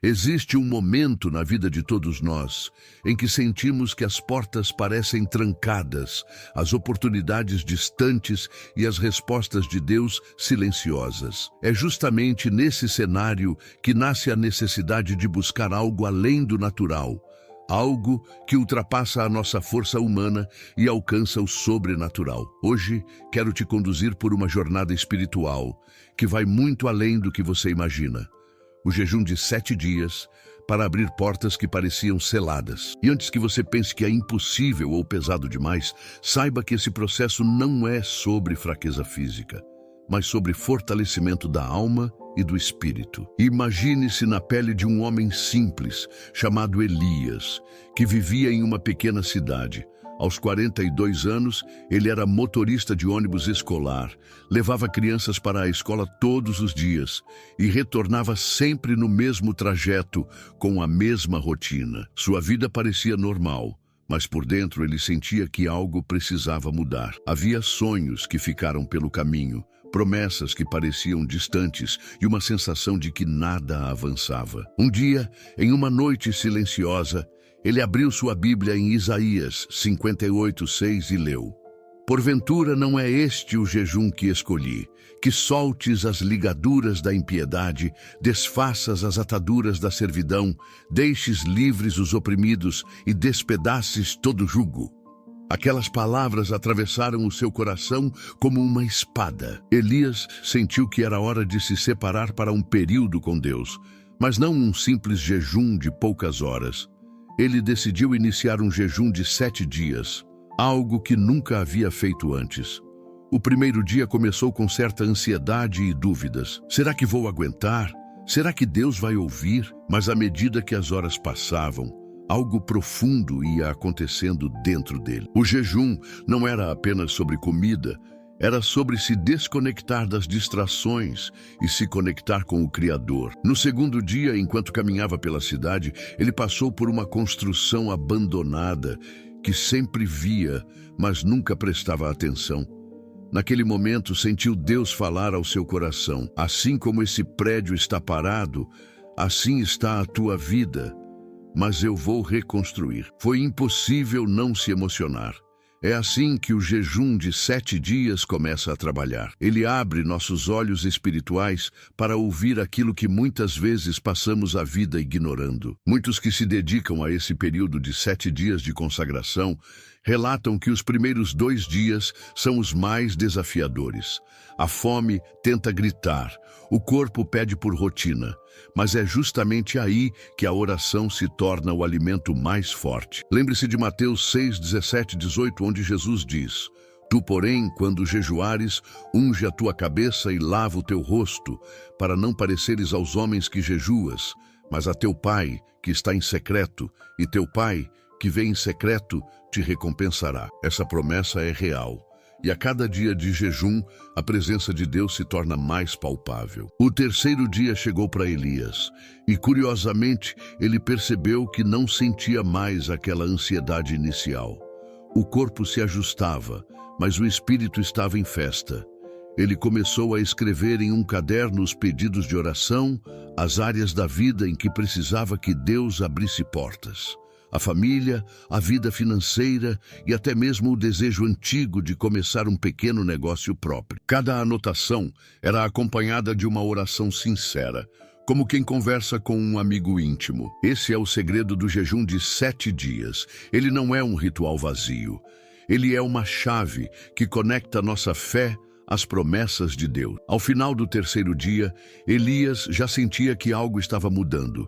Existe um momento na vida de todos nós em que sentimos que as portas parecem trancadas, as oportunidades distantes e as respostas de Deus silenciosas. É justamente nesse cenário que nasce a necessidade de buscar algo além do natural, algo que ultrapassa a nossa força humana e alcança o sobrenatural. Hoje, quero te conduzir por uma jornada espiritual que vai muito além do que você imagina. O jejum de 7 dias para abrir portas que pareciam seladas. E antes que você pense que é impossível ou pesado demais, saiba que esse processo não é sobre fraqueza física, mas sobre fortalecimento da alma e do espírito. Imagine-se na pele de um homem simples, chamado Elias, que vivia em uma pequena cidade. Aos 42 anos, ele era motorista de ônibus escolar, levava crianças para a escola todos os dias e retornava sempre no mesmo trajeto, com a mesma rotina. Sua vida parecia normal, mas por dentro ele sentia que algo precisava mudar. Havia sonhos que ficaram pelo caminho, promessas que pareciam distantes e uma sensação de que nada avançava. Um dia, em uma noite silenciosa, ele abriu sua Bíblia em Isaías 58:6 e leu: Porventura não é este o jejum que escolhi, que soltes as ligaduras da impiedade, desfaças as ataduras da servidão, deixes livres os oprimidos e despedaces todo jugo. Aquelas palavras atravessaram o seu coração como uma espada. Elias sentiu que era hora de se separar para um período com Deus, mas não um simples jejum de poucas horas. Ele decidiu iniciar um jejum de 7 dias, algo que nunca havia feito antes. O primeiro dia começou com certa ansiedade e dúvidas. Será que vou aguentar? Será que Deus vai ouvir? Mas à medida que as horas passavam, algo profundo ia acontecendo dentro dele. O jejum não era apenas sobre comida, era sobre se desconectar das distrações e se conectar com o Criador. No segundo dia, enquanto caminhava pela cidade, ele passou por uma construção abandonada que sempre via, mas nunca prestava atenção. Naquele momento, sentiu Deus falar ao seu coração: assim como esse prédio está parado, assim está a tua vida, mas eu vou reconstruir. Foi impossível não se emocionar. É assim que o jejum de 7 dias começa a trabalhar. Ele abre nossos olhos espirituais para ouvir aquilo que muitas vezes passamos a vida ignorando. Muitos que se dedicam a esse período de 7 dias de consagração relatam que os primeiros 2 dias são os mais desafiadores. A fome tenta gritar, o corpo pede por rotina, mas é justamente aí que a oração se torna o alimento mais forte. Lembre-se de Mateus 6, 17, 18, onde Jesus diz: Tu, porém, quando jejuares, unge a tua cabeça e lava o teu rosto, para não pareceres aos homens que jejuas, mas a teu Pai, que está em secreto, e teu Pai, que vem em secreto, te recompensará. Essa promessa é real. E a cada dia de jejum, a presença de Deus se torna mais palpável. O terceiro dia chegou para Elias, e curiosamente, ele percebeu que não sentia mais aquela ansiedade inicial. O corpo se ajustava, mas o espírito estava em festa. Ele começou a escrever em um caderno os pedidos de oração, as áreas da vida em que precisava que Deus abrisse portas. A família, a vida financeira e até mesmo o desejo antigo de começar um pequeno negócio próprio. Cada anotação era acompanhada de uma oração sincera, como quem conversa com um amigo íntimo. Esse é o segredo do jejum de 7 dias. Ele não é um ritual vazio. Ele é uma chave que conecta nossa fé às promessas de Deus. Ao final do terceiro dia, Elias já sentia que algo estava mudando,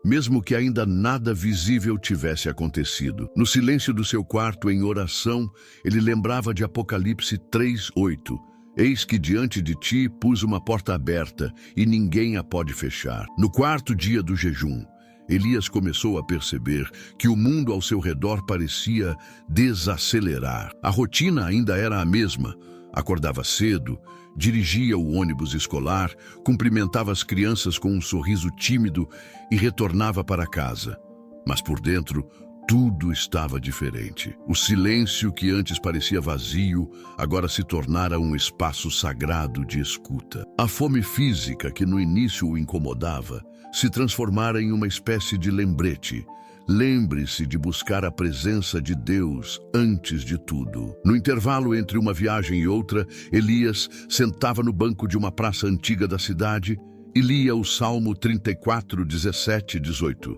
mesmo que ainda nada visível tivesse acontecido. No silêncio do seu quarto, em oração, ele lembrava de Apocalipse 3:8. Eis que diante de ti pus uma porta aberta, e ninguém a pode fechar. No 4º dia do jejum, Elias começou a perceber que o mundo ao seu redor parecia desacelerar. A rotina ainda era a mesma. Acordava cedo, dirigia o ônibus escolar, cumprimentava as crianças com um sorriso tímido e retornava para casa. Mas por dentro, tudo estava diferente. O silêncio que antes parecia vazio, agora se tornara um espaço sagrado de escuta. A fome física que no início o incomodava se transformara em uma espécie de lembrete. Lembre-se de buscar a presença de Deus antes de tudo. No intervalo entre uma viagem e outra, Elias sentava no banco de uma praça antiga da cidade e lia o Salmo 34, 17 e 18.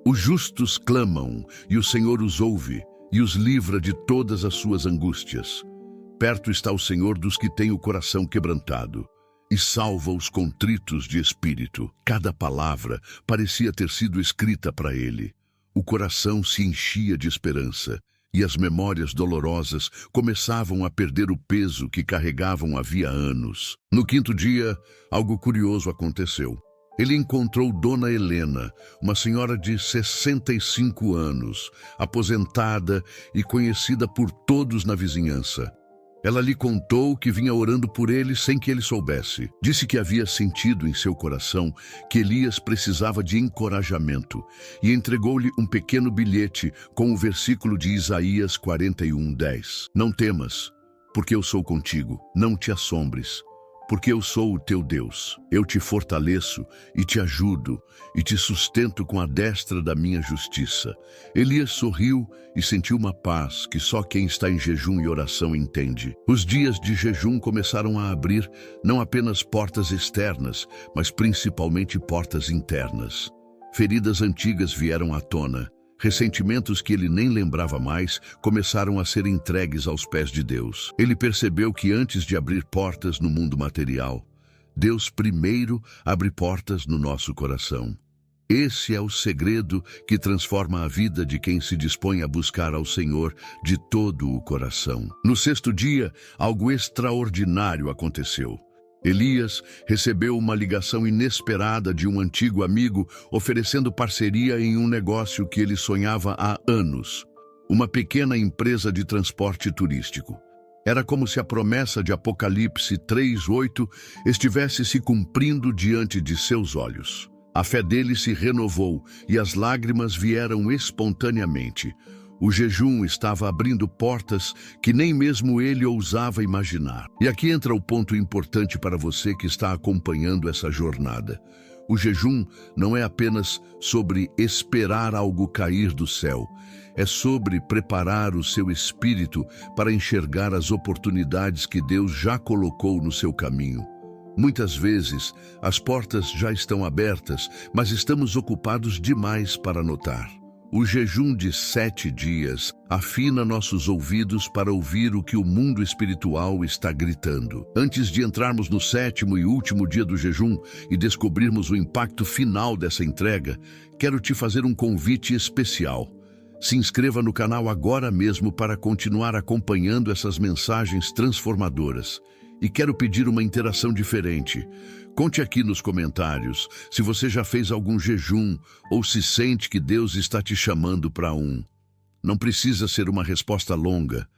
Os justos clamam, e o Senhor os ouve, e os livra de todas as suas angústias. Perto está o Senhor dos que têm o coração quebrantado, e salva os contritos de espírito. Cada palavra parecia ter sido escrita para ele. O coração se enchia de esperança, e as memórias dolorosas começavam a perder o peso que carregavam havia anos. No quinto dia, algo curioso aconteceu. Ele encontrou Dona Helena, uma senhora de 65 anos, aposentada e conhecida por todos na vizinhança. Ela lhe contou que vinha orando por ele sem que ele soubesse. Disse que havia sentido em seu coração que Elias precisava de encorajamento e entregou-lhe um pequeno bilhete com o versículo de Isaías 41:10. Não temas, porque eu sou contigo. Não te assombres, porque eu sou o teu Deus. Eu te fortaleço e te ajudo e te sustento com a destra da minha justiça. Elias sorriu e sentiu uma paz que só quem está em jejum e oração entende. Os dias de jejum começaram a abrir não apenas portas externas, mas principalmente portas internas. Feridas antigas vieram à tona. Ressentimentos que ele nem lembrava mais começaram a ser entregues aos pés de Deus. Ele percebeu que antes de abrir portas no mundo material, Deus primeiro abre portas no nosso coração. Esse é o segredo que transforma a vida de quem se dispõe a buscar ao Senhor de todo o coração. No sexto dia, algo extraordinário aconteceu. Elias recebeu uma ligação inesperada de um antigo amigo oferecendo parceria em um negócio que ele sonhava há anos, uma pequena empresa de transporte turístico. Era como se a promessa de Apocalipse 3:8 estivesse se cumprindo diante de seus olhos. A fé dele se renovou e as lágrimas vieram espontaneamente. O jejum estava abrindo portas que nem mesmo ele ousava imaginar. E aqui entra o ponto importante para você que está acompanhando essa jornada. O jejum não é apenas sobre esperar algo cair do céu. É sobre preparar o seu espírito para enxergar as oportunidades que Deus já colocou no seu caminho. Muitas vezes, as portas já estão abertas, mas estamos ocupados demais para notar. O jejum de 7 dias afina nossos ouvidos para ouvir o que o mundo espiritual está gritando. Antes de entrarmos no 7º e último dia do jejum e descobrirmos o impacto final dessa entrega, quero te fazer um convite especial. Se inscreva no canal agora mesmo para continuar acompanhando essas mensagens transformadoras. E quero pedir uma interação diferente. Conte aqui nos comentários se você já fez algum jejum ou se sente que Deus está te chamando para um. Não precisa ser uma resposta longa,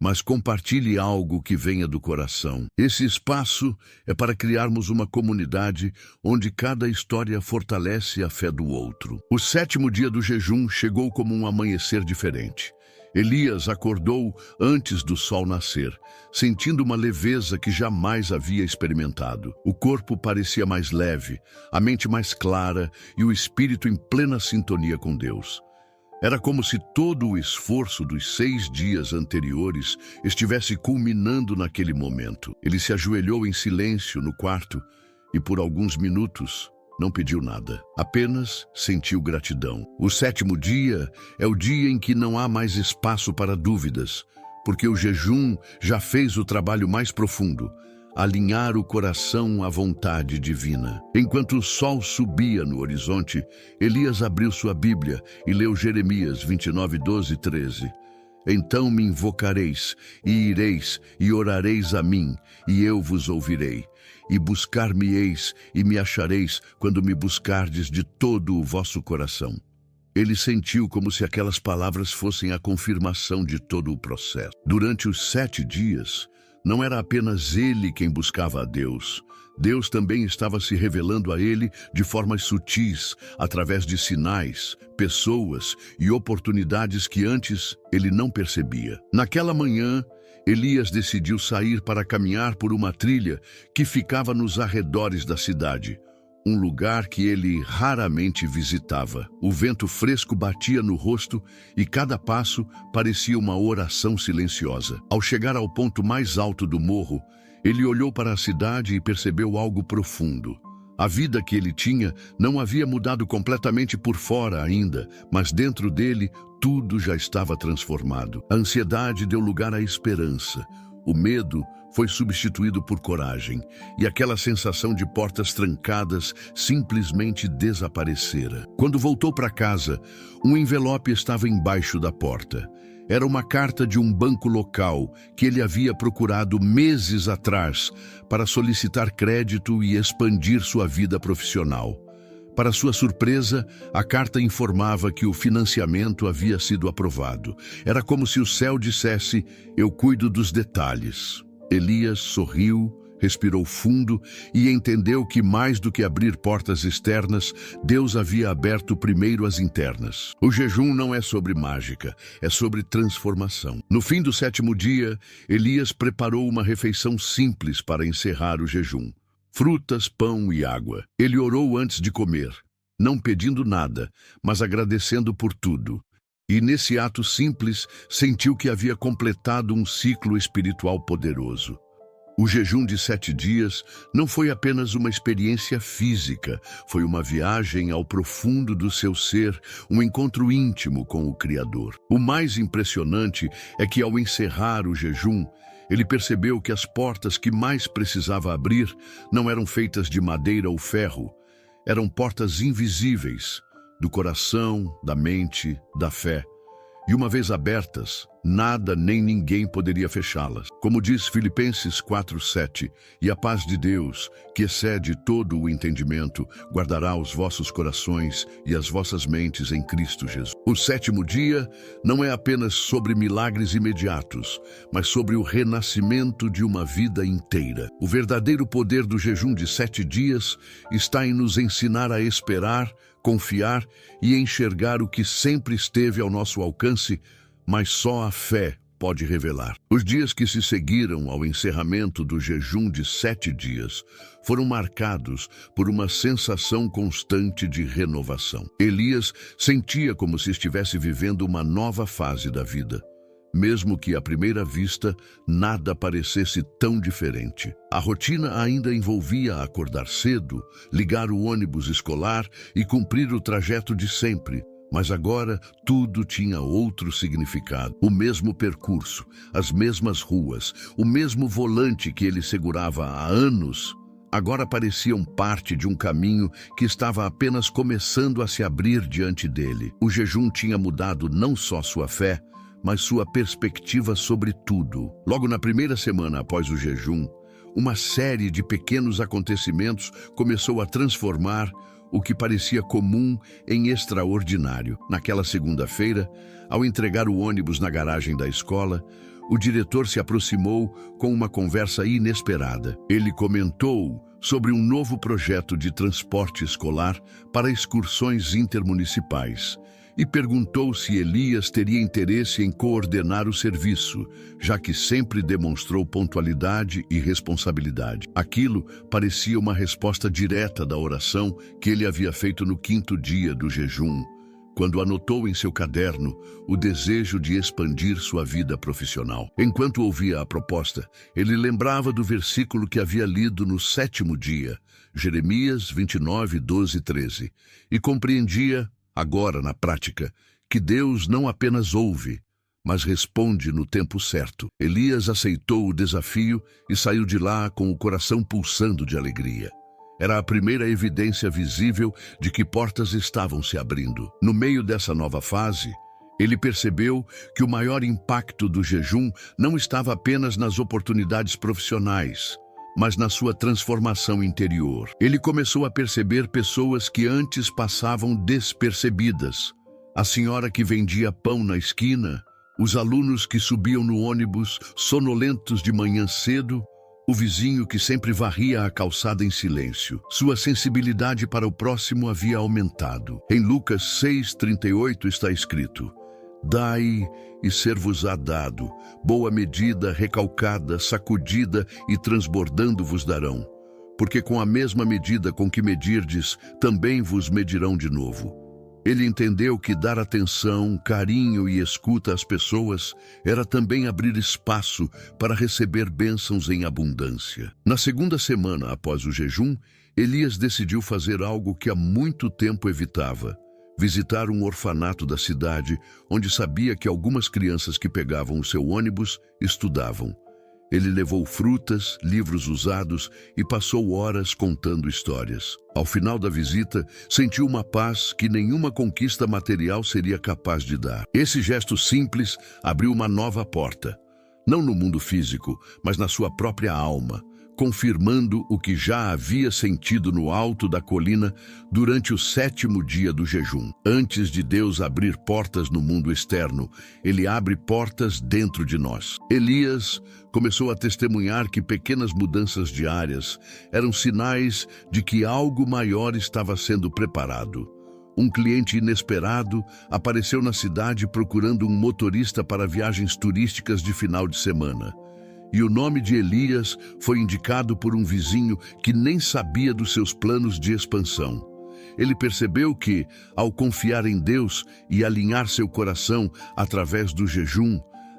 mas compartilhe algo que venha do coração. Esse espaço é para criarmos uma comunidade onde cada história fortalece a fé do outro. O 7º dia do jejum chegou como um amanhecer diferente. Elias acordou antes do sol nascer, sentindo uma leveza que jamais havia experimentado. O corpo parecia mais leve, a mente mais clara e o espírito em plena sintonia com Deus. Era como se todo o esforço dos 6 dias anteriores estivesse culminando naquele momento. Ele se ajoelhou em silêncio no quarto e, por alguns minutos, não pediu nada, apenas sentiu gratidão. O 7º dia é o dia em que não há mais espaço para dúvidas, porque o jejum já fez o trabalho mais profundo, alinhar o coração à vontade divina. Enquanto o sol subia no horizonte, Elias abriu sua Bíblia e leu Jeremias 29, 12 e 13. Então me invocareis, e ireis, e orareis a mim, e eu vos ouvirei. E buscar-me-eis, e me achareis, quando me buscardes de todo o vosso coração. Ele sentiu como se aquelas palavras fossem a confirmação de todo o processo. Durante os 7 dias, não era apenas ele quem buscava a Deus. Deus também estava se revelando a ele de formas sutis, através de sinais, pessoas e oportunidades que antes ele não percebia. Naquela manhã, Elias decidiu sair para caminhar por uma trilha que ficava nos arredores da cidade. um lugar que ele raramente visitava. O vento fresco batia no rosto e cada passo parecia uma oração silenciosa. Ao chegar ao ponto mais alto do morro, ele olhou para a cidade e percebeu algo profundo. A vida que ele tinha não havia mudado completamente por fora ainda, mas dentro dele tudo já estava transformado. A ansiedade deu lugar à esperança. O medo foi substituído por coragem, e aquela sensação de portas trancadas simplesmente desaparecera. Quando voltou para casa, um envelope estava embaixo da porta. Era uma carta de um banco local que ele havia procurado meses atrás para solicitar crédito e expandir sua vida profissional. Para sua surpresa, a carta informava que o financiamento havia sido aprovado. Era como se o céu dissesse: "Eu cuido dos detalhes." Elias sorriu, respirou fundo e entendeu que, mais do que abrir portas externas, Deus havia aberto primeiro as internas. O jejum não é sobre mágica, é sobre transformação. No fim do 7º dia, Elias preparou uma refeição simples para encerrar o jejum: frutas, pão e água. Ele orou antes de comer, não pedindo nada, mas agradecendo por tudo. E nesse ato simples, sentiu que havia completado um ciclo espiritual poderoso. O jejum de 7 dias não foi apenas uma experiência física, foi uma viagem ao profundo do seu ser, um encontro íntimo com o Criador. O mais impressionante é que, ao encerrar o jejum, ele percebeu que as portas que mais precisava abrir não eram feitas de madeira ou ferro, eram portas invisíveis, do coração, da mente, da fé. E uma vez abertas, nada nem ninguém poderia fechá-las. Como diz Filipenses 4:7, "E a paz de Deus, que excede todo o entendimento, guardará os vossos corações e as vossas mentes em Cristo Jesus." O 7º dia não é apenas sobre milagres imediatos, mas sobre o renascimento de uma vida inteira. O verdadeiro poder do jejum de 7 dias está em nos ensinar a esperar, confiar e enxergar o que sempre esteve ao nosso alcance, mas só a fé pode revelar. Os dias que se seguiram ao encerramento do jejum de 7 dias foram marcados por uma sensação constante de renovação. Elias sentia como se estivesse vivendo uma nova fase da vida, mesmo que à primeira vista nada parecesse tão diferente. A rotina ainda envolvia acordar cedo, ligar o ônibus escolar e cumprir o trajeto de sempre. Mas agora tudo tinha outro significado. O mesmo percurso, as mesmas ruas, o mesmo volante que ele segurava há anos, agora pareciam parte de um caminho que estava apenas começando a se abrir diante dele. O jejum tinha mudado não só sua fé, mas sua perspectiva sobre tudo. Logo na primeira semana após o jejum, uma série de pequenos acontecimentos começou a transformar o que parecia comum em extraordinário. Naquela segunda-feira, ao entregar o ônibus na garagem da escola, o diretor se aproximou com uma conversa inesperada. Ele comentou sobre um novo projeto de transporte escolar para excursões intermunicipais e perguntou se Elias teria interesse em coordenar o serviço, já que sempre demonstrou pontualidade e responsabilidade. Aquilo parecia uma resposta direta da oração que ele havia feito no 5º dia do jejum, quando anotou em seu caderno o desejo de expandir sua vida profissional. Enquanto ouvia a proposta, ele lembrava do versículo que havia lido no 7º dia, Jeremias 29:12-13, e compreendia, agora na prática, que Deus não apenas ouve, mas responde no tempo certo. Elias aceitou o desafio e saiu de lá com o coração pulsando de alegria. Era a primeira evidência visível de que portas estavam se abrindo. No meio dessa nova fase, ele percebeu que o maior impacto do jejum não estava apenas nas oportunidades profissionais, mas na sua transformação interior. Ele começou a perceber pessoas que antes passavam despercebidas. A senhora que vendia pão na esquina, os alunos que subiam no ônibus sonolentos de manhã cedo, o vizinho que sempre varria a calçada em silêncio. Sua sensibilidade para o próximo havia aumentado. Em Lucas 6:38 está escrito: "Dai e ser-vos-á dado, boa medida, recalcada, sacudida e transbordando vos darão, porque com a mesma medida com que medirdes, também vos medirão de novo. Ele entendeu que dar atenção, carinho e escuta às pessoas era também abrir espaço para receber bênçãos em abundância. Na segunda semana após o jejum, Elias decidiu fazer algo que há muito tempo evitava: visitar um orfanato da cidade, onde sabia que algumas crianças que pegavam o seu ônibus estudavam. Ele levou frutas, livros usados e passou horas contando histórias. Ao final da visita, sentiu uma paz que nenhuma conquista material seria capaz de dar. Esse gesto simples abriu uma nova porta, não no mundo físico, mas na sua própria alma, confirmando o que já havia sentido no alto da colina durante o 7º dia do jejum. Antes de Deus abrir portas no mundo externo, Ele abre portas dentro de nós. Elias começou a testemunhar que pequenas mudanças diárias eram sinais de que algo maior estava sendo preparado. Um cliente inesperado apareceu na cidade procurando um motorista para viagens turísticas de final de semana. E o nome de Elias foi indicado por um vizinho que nem sabia dos seus planos de expansão. Ele percebeu que, ao confiar em Deus e alinhar seu coração através do jejum,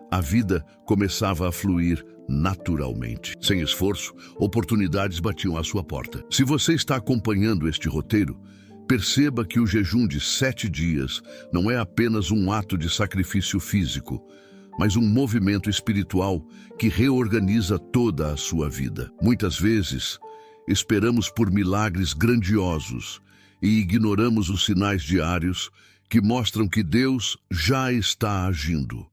a vida começava a fluir naturalmente. Sem esforço, oportunidades batiam à sua porta. Se você está acompanhando este roteiro, perceba que o jejum de 7 dias não é apenas um ato de sacrifício físico, mas um movimento espiritual que reorganiza toda a sua vida. Muitas vezes, esperamos por milagres grandiosos e ignoramos os sinais diários que mostram que Deus já está agindo.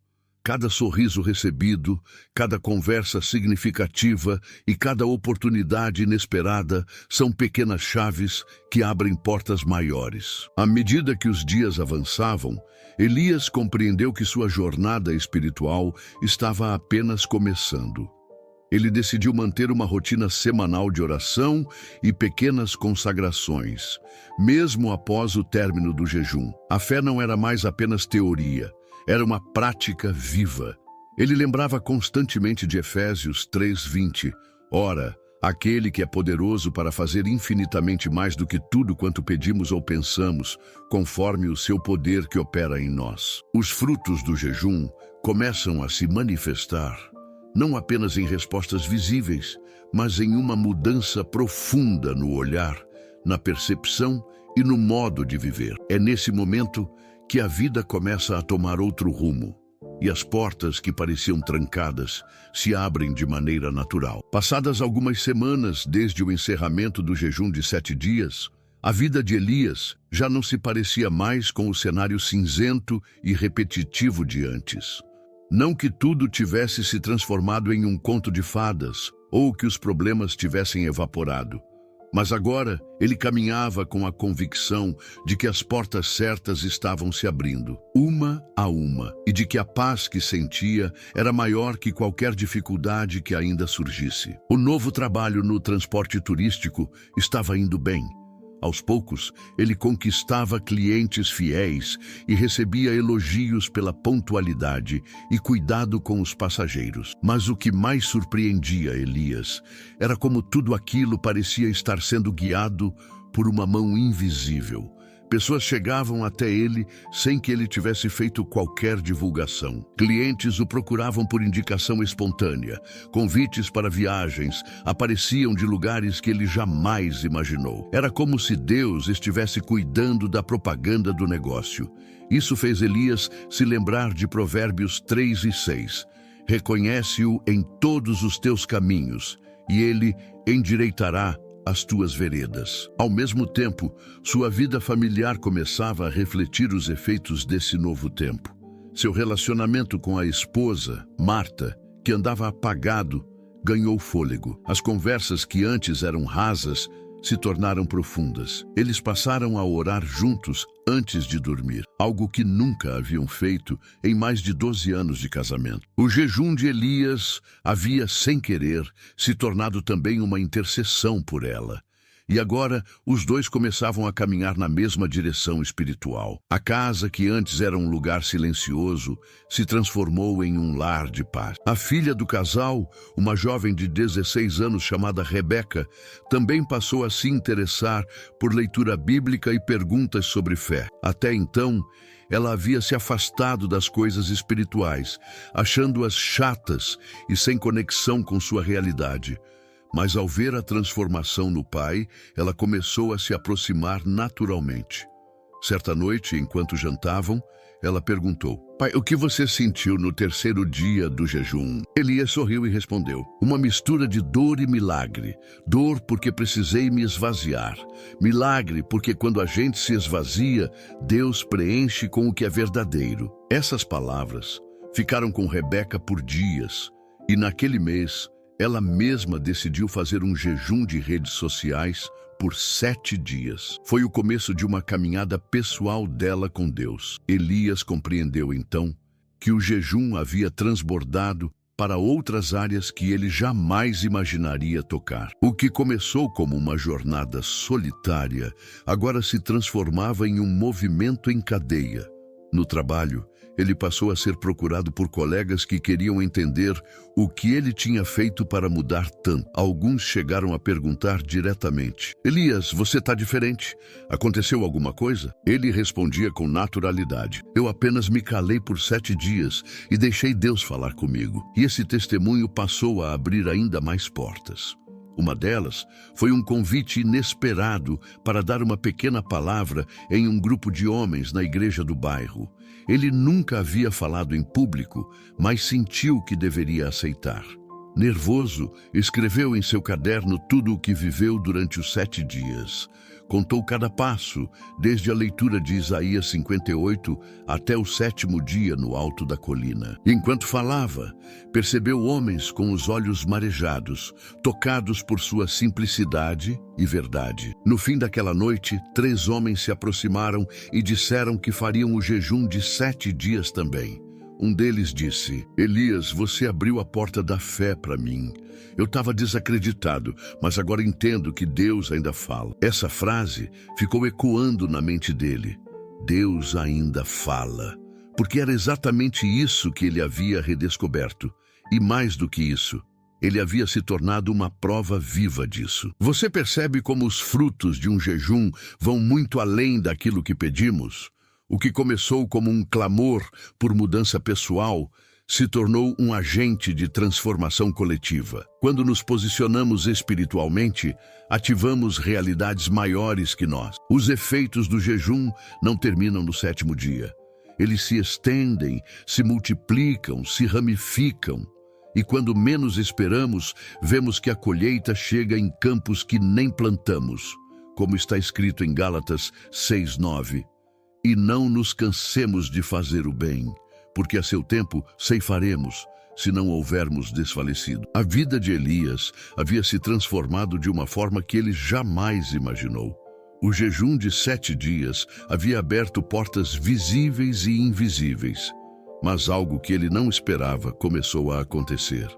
Cada sorriso recebido, cada conversa significativa e cada oportunidade inesperada são pequenas chaves que abrem portas maiores. À medida que os dias avançavam, Elias compreendeu que sua jornada espiritual estava apenas começando. Ele decidiu manter uma rotina semanal de oração e pequenas consagrações, mesmo após o término do jejum. A fé não era mais apenas teoria, era uma prática viva. Ele lembrava constantemente de Efésios 3:20. Ora, aquele que é poderoso para fazer infinitamente mais do que tudo quanto pedimos ou pensamos, conforme o seu poder que opera em nós. Os frutos do jejum começam a se manifestar, não apenas em respostas visíveis, mas em uma mudança profunda no olhar, na percepção e no modo de viver. É nesse momento que a vida começa a tomar outro rumo, e as portas que pareciam trancadas se abrem de maneira natural. Passadas algumas semanas desde o encerramento do jejum de 7 dias, a vida de Elias já não se parecia mais com o cenário cinzento e repetitivo de antes. Não que tudo tivesse se transformado em um conto de fadas, ou que os problemas tivessem evaporado. Mas agora ele caminhava com a convicção de que as portas certas estavam se abrindo, uma a uma, e de que a paz que sentia era maior que qualquer dificuldade que ainda surgisse. O novo trabalho no transporte turístico estava indo bem. Aos poucos, ele conquistava clientes fiéis e recebia elogios pela pontualidade e cuidado com os passageiros. Mas o que mais surpreendia Elias era como tudo aquilo parecia estar sendo guiado por uma mão invisível. Pessoas chegavam até ele sem que ele tivesse feito qualquer divulgação. Clientes o procuravam por indicação espontânea. Convites para viagens apareciam de lugares que ele jamais imaginou. Era como se Deus estivesse cuidando da propaganda do negócio. Isso fez Elias se lembrar de Provérbios 3:6. Reconhece-o em todos os teus caminhos, e ele endireitará as tuas veredas. Ao mesmo tempo, sua vida familiar começava a refletir os efeitos desse novo tempo. Seu relacionamento com a esposa, Marta, que andava apagado, ganhou fôlego. As conversas que antes eram rasas se tornaram profundas. Eles passaram a orar juntos antes de dormir, algo que nunca haviam feito em mais de 12 anos de casamento. O jejum de Elias havia, sem querer, se tornado também uma intercessão por ela. E agora, os dois começavam a caminhar na mesma direção espiritual. A casa, que antes era um lugar silencioso, se transformou em um lar de paz. A filha do casal, uma jovem de 16 anos chamada Rebeca, também passou a se interessar por leitura bíblica e perguntas sobre fé. Até então, ela havia se afastado das coisas espirituais, achando-as chatas e sem conexão com sua realidade. Mas ao ver a transformação no pai, ela começou a se aproximar naturalmente. Certa noite, enquanto jantavam, ela perguntou: "Pai, o que você sentiu no terceiro dia do jejum?" Elias sorriu e respondeu: "Uma mistura de dor e milagre. Dor porque precisei me esvaziar. Milagre porque quando a gente se esvazia, Deus preenche com o que é verdadeiro." Essas palavras ficaram com Rebeca por dias, e naquele mês, ela mesma decidiu fazer um jejum de redes sociais por 7 dias. Foi o começo de uma caminhada pessoal dela com Deus. Elias compreendeu então que o jejum havia transbordado para outras áreas que ele jamais imaginaria tocar. O que começou como uma jornada solitária, agora se transformava em um movimento em cadeia. No trabalho, ele passou a ser procurado por colegas que queriam entender o que ele tinha feito para mudar tanto. Alguns chegaram a perguntar diretamente: "Elias, você está diferente. Aconteceu alguma coisa?" Ele respondia com naturalidade: "Eu apenas me calei por 7 dias e deixei Deus falar comigo." E esse testemunho passou a abrir ainda mais portas. Uma delas foi um convite inesperado para dar uma pequena palavra em um grupo de homens na igreja do bairro. Ele nunca havia falado em público, mas sentiu que deveria aceitar. Nervoso, escreveu em seu caderno tudo o que viveu durante os 7 dias. Contou cada passo, desde a leitura de Isaías 58 até o 7º dia no alto da colina. Enquanto falava, percebeu homens com os olhos marejados, tocados por sua simplicidade e verdade. No fim daquela noite, 3 homens se aproximaram e disseram que fariam o jejum de 7 dias também. Um deles disse: "Elias, você abriu a porta da fé para mim. Eu estava desacreditado, mas agora entendo que Deus ainda fala." Essa frase ficou ecoando na mente dele. Deus ainda fala. Porque era exatamente isso que ele havia redescoberto. E mais do que isso, ele havia se tornado uma prova viva disso. Você percebe como os frutos de um jejum vão muito além daquilo que pedimos? O que começou como um clamor por mudança pessoal se tornou um agente de transformação coletiva. Quando nos posicionamos espiritualmente, ativamos realidades maiores que nós. Os efeitos do jejum não terminam no 7º dia. Eles se estendem, se multiplicam, se ramificam. E quando menos esperamos, vemos que a colheita chega em campos que nem plantamos, como está escrito em Gálatas 6:9. "E não nos cansemos de fazer o bem, porque a seu tempo ceifaremos, se não houvermos desfalecido." A vida de Elias havia se transformado de uma forma que ele jamais imaginou. O jejum de 7 dias havia aberto portas visíveis e invisíveis, mas algo que ele não esperava começou a acontecer.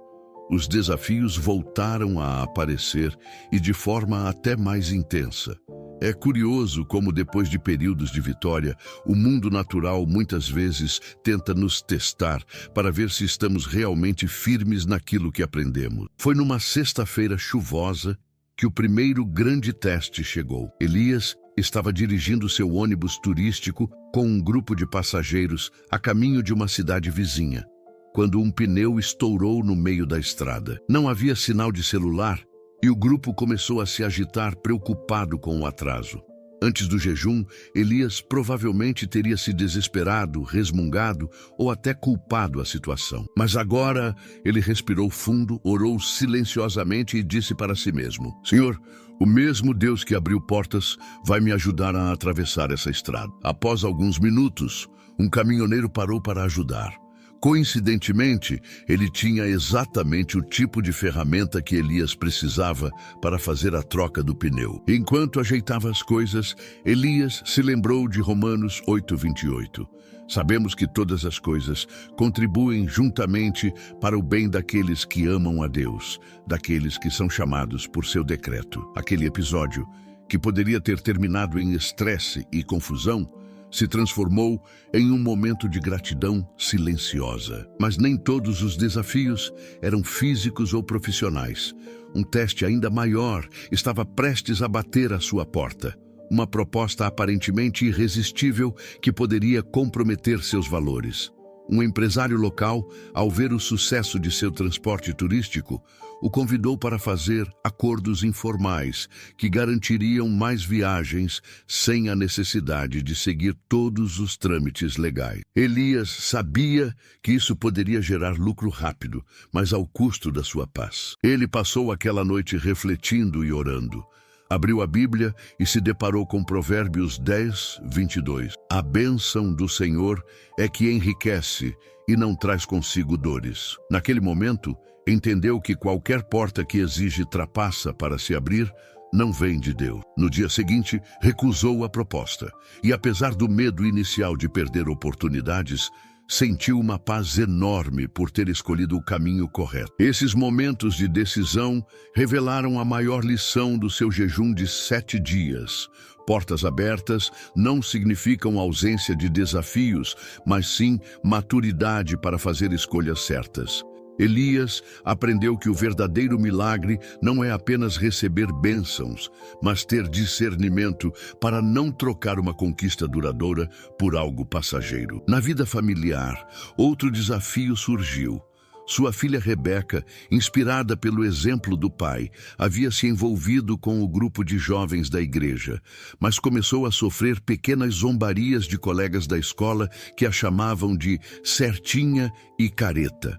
Os desafios voltaram a aparecer e de forma até mais intensa. É curioso como, depois de períodos de vitória, o mundo natural muitas vezes tenta nos testar para ver se estamos realmente firmes naquilo que aprendemos. Foi numa sexta-feira chuvosa que o primeiro grande teste chegou. Elias estava dirigindo seu ônibus turístico com um grupo de passageiros a caminho de uma cidade vizinha, quando um pneu estourou no meio da estrada. Não havia sinal de celular, e o grupo começou a se agitar, preocupado com o atraso. Antes do jejum, Elias provavelmente teria se desesperado, resmungado ou até culpado a situação. Mas agora ele respirou fundo, orou silenciosamente e disse para si mesmo: "Senhor, o mesmo Deus que abriu portas vai me ajudar a atravessar essa estrada." Após alguns minutos, um caminhoneiro parou para ajudar. Coincidentemente, ele tinha exatamente o tipo de ferramenta que Elias precisava para fazer a troca do pneu. Enquanto ajeitava as coisas, Elias se lembrou de Romanos 8:28. Sabemos que todas as coisas contribuem juntamente para o bem daqueles que amam a Deus, daqueles que são chamados por seu decreto. Aquele episódio, que poderia ter terminado em estresse e confusão, se transformou em um momento de gratidão silenciosa. Mas nem todos os desafios eram físicos ou profissionais. Um teste ainda maior estava prestes a bater à sua porta. Uma proposta aparentemente irresistível que poderia comprometer seus valores. Um empresário local, ao ver o sucesso de seu transporte turístico, o convidou para fazer acordos informais que garantiriam mais viagens sem a necessidade de seguir todos os trâmites legais. Elias sabia que isso poderia gerar lucro rápido, mas ao custo da sua paz. Ele passou aquela noite refletindo e orando. Abriu a Bíblia e se deparou com Provérbios 10:22. A bênção do Senhor é que enriquece e não traz consigo dores. Naquele momento, entendeu que qualquer porta que exige trapaça para se abrir não vem de Deus. No dia seguinte, recusou a proposta e, apesar do medo inicial de perder oportunidades, sentiu uma paz enorme por ter escolhido o caminho correto. Esses momentos de decisão revelaram a maior lição do seu jejum de 7 dias. Portas abertas não significam ausência de desafios, mas sim maturidade para fazer escolhas certas. Elias aprendeu que o verdadeiro milagre não é apenas receber bênçãos, mas ter discernimento para não trocar uma conquista duradoura por algo passageiro. Na vida familiar, outro desafio surgiu. Sua filha Rebeca, inspirada pelo exemplo do pai, havia se envolvido com o grupo de jovens da igreja, mas começou a sofrer pequenas zombarias de colegas da escola que a chamavam de certinha e careta.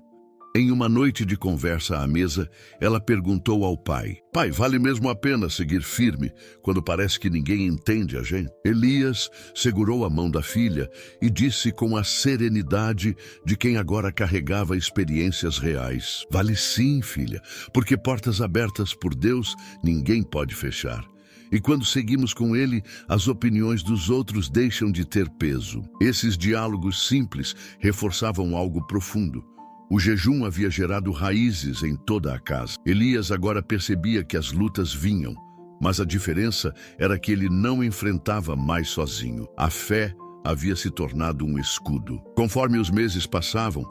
Em uma noite de conversa à mesa, ela perguntou ao pai: "Pai, vale mesmo a pena seguir firme quando parece que ninguém entende a gente?" Elias segurou a mão da filha e disse com a serenidade de quem agora carregava experiências reais: "Vale sim, filha, porque portas abertas por Deus ninguém pode fechar. E quando seguimos com Ele, as opiniões dos outros deixam de ter peso." Esses diálogos simples reforçavam algo profundo. O jejum havia gerado raízes em toda a casa. Elias agora percebia que as lutas vinham, mas a diferença era que ele não enfrentava mais sozinho. A fé havia se tornado um escudo. Conforme os meses passavam,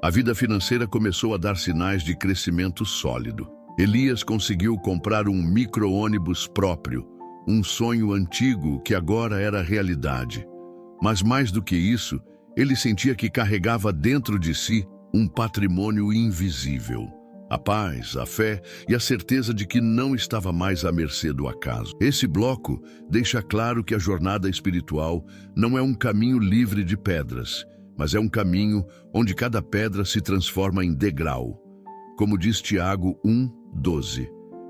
a vida financeira começou a dar sinais de crescimento sólido. Elias conseguiu comprar um micro-ônibus próprio, um sonho antigo que agora era realidade. Mas mais do que isso, ele sentia que carregava dentro de si um patrimônio invisível. A paz, a fé e a certeza de que não estava mais à mercê do acaso. Esse bloco deixa claro que a jornada espiritual não é um caminho livre de pedras, mas é um caminho onde cada pedra se transforma em degrau. Como diz Tiago 1:12,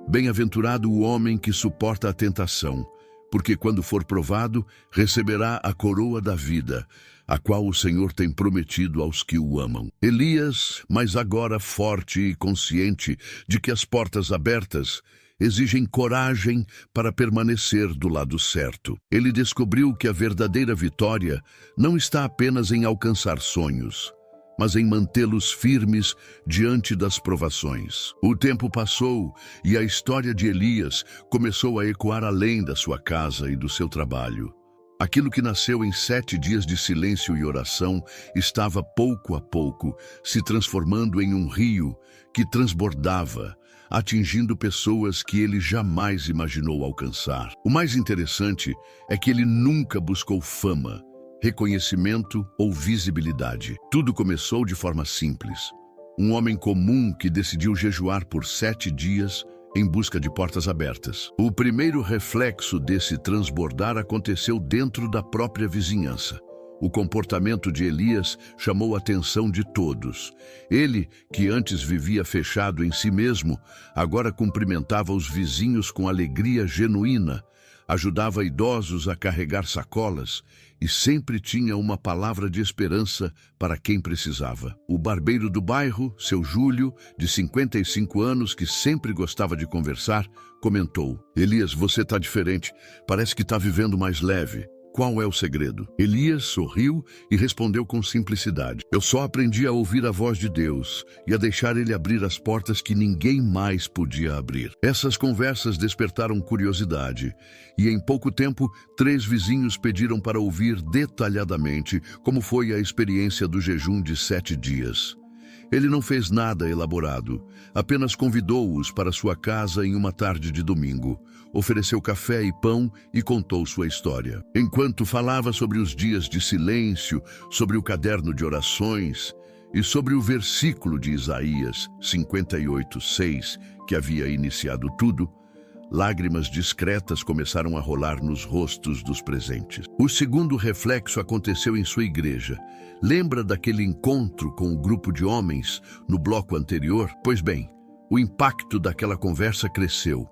bem-aventurado o homem que suporta a tentação, porque quando for provado, receberá a coroa da vida, a qual o Senhor tem prometido aos que o amam. Elias, mas agora forte e consciente de que as portas abertas exigem coragem para permanecer do lado certo. Ele descobriu que a verdadeira vitória não está apenas em alcançar sonhos, mas em mantê-los firmes diante das provações. O tempo passou e a história de Elias começou a ecoar além da sua casa e do seu trabalho. Aquilo que nasceu em 7 dias de silêncio e oração estava pouco a pouco se transformando em um rio que transbordava, atingindo pessoas que ele jamais imaginou alcançar. O mais interessante é que ele nunca buscou fama, reconhecimento ou visibilidade. Tudo começou de forma simples. Um homem comum que decidiu jejuar por 7 dias em busca de portas abertas. O primeiro reflexo desse transbordar aconteceu dentro da própria vizinhança. O comportamento de Elias chamou a atenção de todos. Ele, que antes vivia fechado em si mesmo, agora cumprimentava os vizinhos com alegria genuína. ajudava idosos a carregar sacolas e sempre tinha uma palavra de esperança para quem precisava. O barbeiro do bairro, seu Júlio, de 55 anos, que sempre gostava de conversar, comentou: Elias, você está diferente, parece que está vivendo mais leve. Qual é o segredo? Elias sorriu e respondeu com simplicidade: Eu só aprendi a ouvir a voz de Deus e a deixar Ele abrir as portas que ninguém mais podia abrir. Essas conversas despertaram curiosidade e em pouco tempo 3 vizinhos pediram para ouvir detalhadamente como foi a experiência do jejum de 7 dias. Ele não fez nada elaborado, apenas convidou-os para sua casa em uma tarde de domingo, ofereceu café e pão e contou sua história. Enquanto falava sobre os dias de silêncio, sobre o caderno de orações e sobre o versículo de Isaías 58:6, que havia iniciado tudo, lágrimas discretas começaram a rolar nos rostos dos presentes. O segundo reflexo aconteceu em sua igreja. Lembra daquele encontro com o grupo de homens no bloco anterior? Pois bem, o impacto daquela conversa cresceu.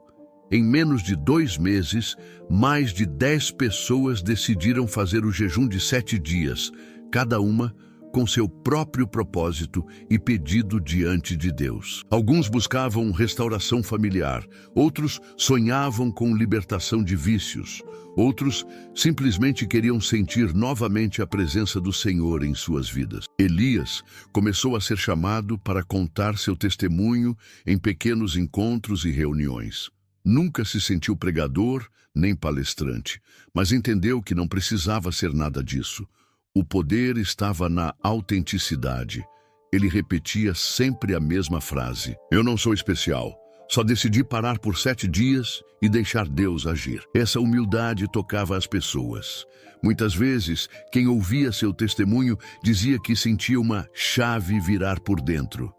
Em menos de 2 meses, mais de 10 pessoas decidiram fazer o jejum de 7 dias, cada uma com seu próprio propósito e pedido diante de Deus. Alguns buscavam restauração familiar, outros sonhavam com libertação de vícios, outros simplesmente queriam sentir novamente a presença do Senhor em suas vidas. Elias começou a ser chamado para contar seu testemunho em pequenos encontros e reuniões. Nunca se sentiu pregador nem palestrante, mas entendeu que não precisava ser nada disso. O poder estava na autenticidade. Ele repetia sempre a mesma frase: Eu não sou especial, só decidi parar por 7 dias e deixar Deus agir. Essa humildade tocava as pessoas. Muitas vezes, quem ouvia seu testemunho dizia que sentia uma chave virar por dentro.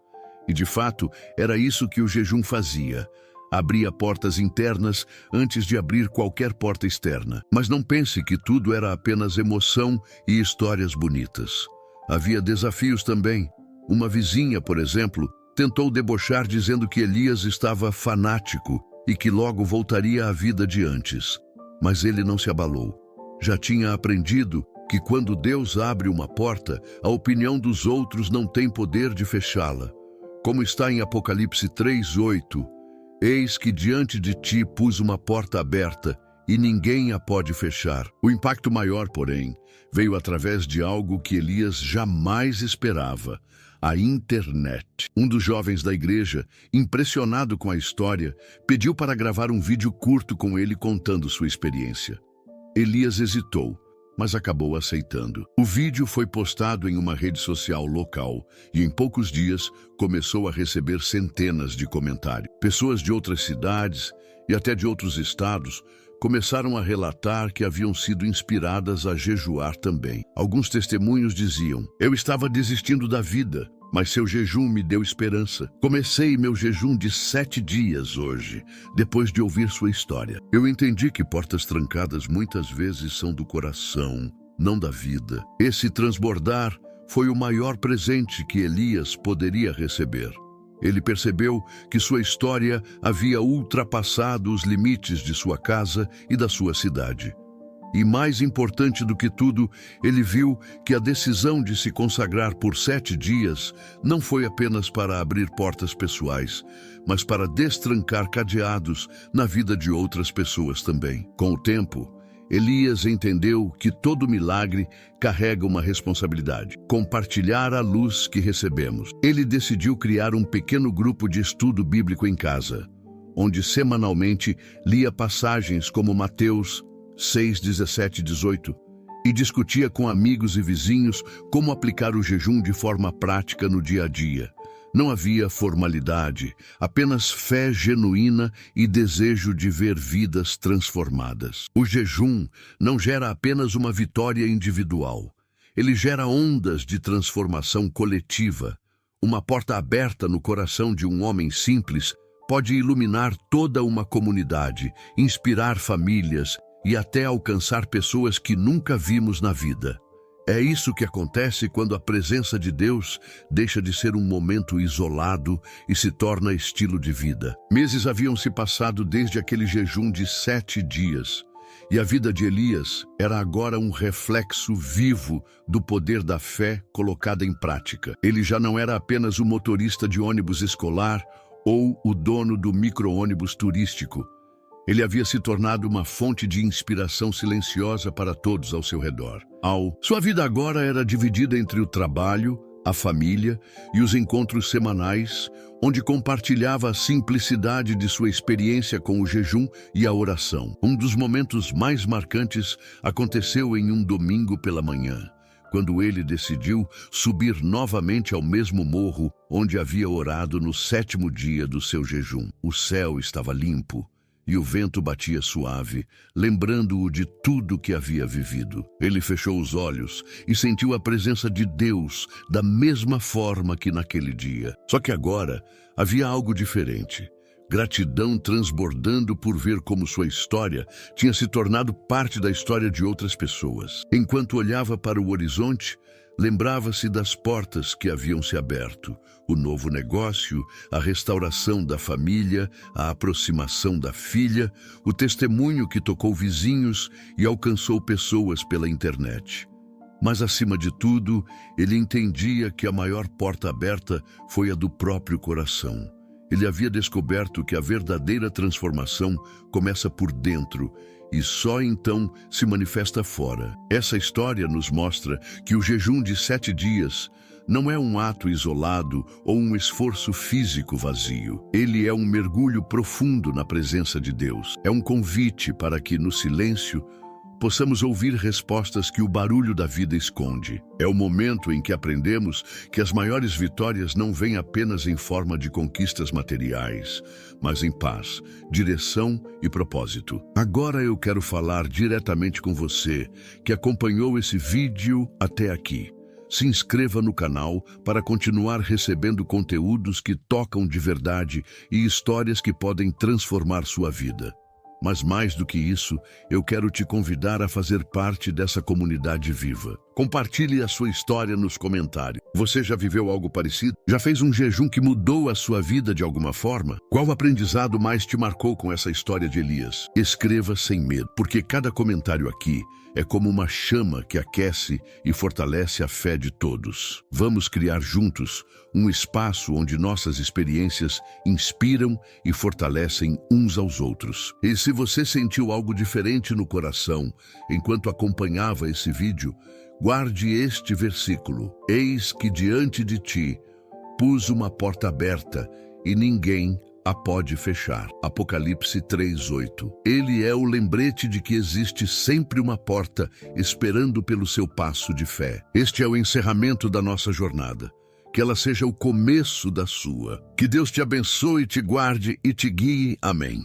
E de fato, era isso que o jejum fazia. Abria portas internas antes de abrir qualquer porta externa. Mas não pense que tudo era apenas emoção e histórias bonitas. Havia desafios também. Uma vizinha, por exemplo, tentou debochar dizendo que Elias estava fanático e que logo voltaria à vida de antes. Mas ele não se abalou. Já tinha aprendido que quando Deus abre uma porta, a opinião dos outros não tem poder de fechá-la. Como está em Apocalipse 3:8, Eis que diante de ti pus uma porta aberta e ninguém a pode fechar. O impacto maior, porém, veio através de algo que Elias jamais esperava: a internet. Um dos jovens da igreja, impressionado com a história, pediu para gravar um vídeo curto com ele contando sua experiência. Elias hesitou, mas acabou aceitando. O vídeo foi postado em uma rede social local e em poucos dias começou a receber centenas de comentários. Pessoas de outras cidades e até de outros estados começaram a relatar que haviam sido inspiradas a jejuar também. Alguns testemunhos diziam: Eu estava desistindo da vida, mas seu jejum me deu esperança. Comecei meu jejum de 7 dias hoje, depois de ouvir sua história. Eu entendi que portas trancadas muitas vezes são do coração, não da vida. Esse transbordar foi o maior presente que Elias poderia receber. Ele percebeu que sua história havia ultrapassado os limites de sua casa e da sua cidade. E mais importante do que tudo, ele viu que a decisão de se consagrar por 7 dias não foi apenas para abrir portas pessoais, mas para destrancar cadeados na vida de outras pessoas também. Com o tempo, Elias entendeu que todo milagre carrega uma responsabilidade: compartilhar a luz que recebemos. Ele decidiu criar um pequeno grupo de estudo bíblico em casa, onde semanalmente lia passagens como Mateus 6, 17 e 18, e discutia com amigos e vizinhos como aplicar o jejum de forma prática no dia a dia. Não havia formalidade, apenas fé genuína e desejo de ver vidas transformadas. O jejum não gera apenas uma vitória individual. Ele gera ondas de transformação coletiva. Uma porta aberta no coração de um homem simples pode iluminar toda uma comunidade, inspirar famílias e até alcançar pessoas que nunca vimos na vida. É isso que acontece quando a presença de Deus deixa de ser um momento isolado e se torna estilo de vida. Meses haviam se passado desde aquele jejum de 7 dias, E a vida de Elias era agora um reflexo vivo do poder da fé colocada em prática. Ele já não era apenas o motorista de ônibus escolar ou o dono do micro-ônibus turístico. Ele havia se tornado uma fonte de inspiração silenciosa para todos ao seu redor. Sua vida agora era dividida entre o trabalho, a família e os encontros semanais, onde compartilhava a simplicidade de sua experiência com o jejum e a oração. Um dos momentos mais marcantes aconteceu em um domingo pela manhã, quando ele decidiu subir novamente ao mesmo morro onde havia orado no 7º dia do seu jejum. O céu estava limpo e o vento batia suave, lembrando-o de tudo que havia vivido. Ele fechou os olhos e sentiu a presença de Deus da mesma forma que naquele dia. Só que agora havia algo diferente. Gratidão transbordando por ver como sua história tinha se tornado parte da história de outras pessoas. Enquanto olhava para o horizonte, lembrava-se das portas que haviam se aberto, o novo negócio, a restauração da família, a aproximação da filha, o testemunho que tocou vizinhos e alcançou pessoas pela internet. Mas, acima de tudo, ele entendia que a maior porta aberta foi a do próprio coração. Ele havia descoberto que a verdadeira transformação começa por dentro e só então se manifesta fora. Essa história nos mostra que o jejum de 7 dias não é um ato isolado ou um esforço físico vazio. Ele é um mergulho profundo na presença de Deus. É um convite para que, no silêncio, possamos ouvir respostas que o barulho da vida esconde. É o momento em que aprendemos que as maiores vitórias não vêm apenas em forma de conquistas materiais, mas em paz, direção e propósito. Agora eu quero falar diretamente com você que acompanhou esse vídeo até aqui. Se inscreva no canal para continuar recebendo conteúdos que tocam de verdade e histórias que podem transformar sua vida. Mas mais do que isso, eu quero te convidar a fazer parte dessa comunidade viva. Compartilhe a sua história nos comentários. Você já viveu algo parecido? Já fez um jejum que mudou a sua vida de alguma forma? Qual aprendizado mais te marcou com essa história de Elias? Escreva sem medo, porque cada comentário aqui é como uma chama que aquece e fortalece a fé de todos. Vamos criar juntos um espaço onde nossas experiências inspiram e fortalecem uns aos outros. E se você sentiu algo diferente no coração enquanto acompanhava esse vídeo, guarde este versículo. Eis que diante de ti pus uma porta aberta e ninguém a pode fechar. Apocalipse 3:8. Ele é o lembrete de que existe sempre uma porta esperando pelo seu passo de fé. Este é o encerramento da nossa jornada. Que ela seja o começo da sua. Que Deus te abençoe, te guarde e te guie. Amém.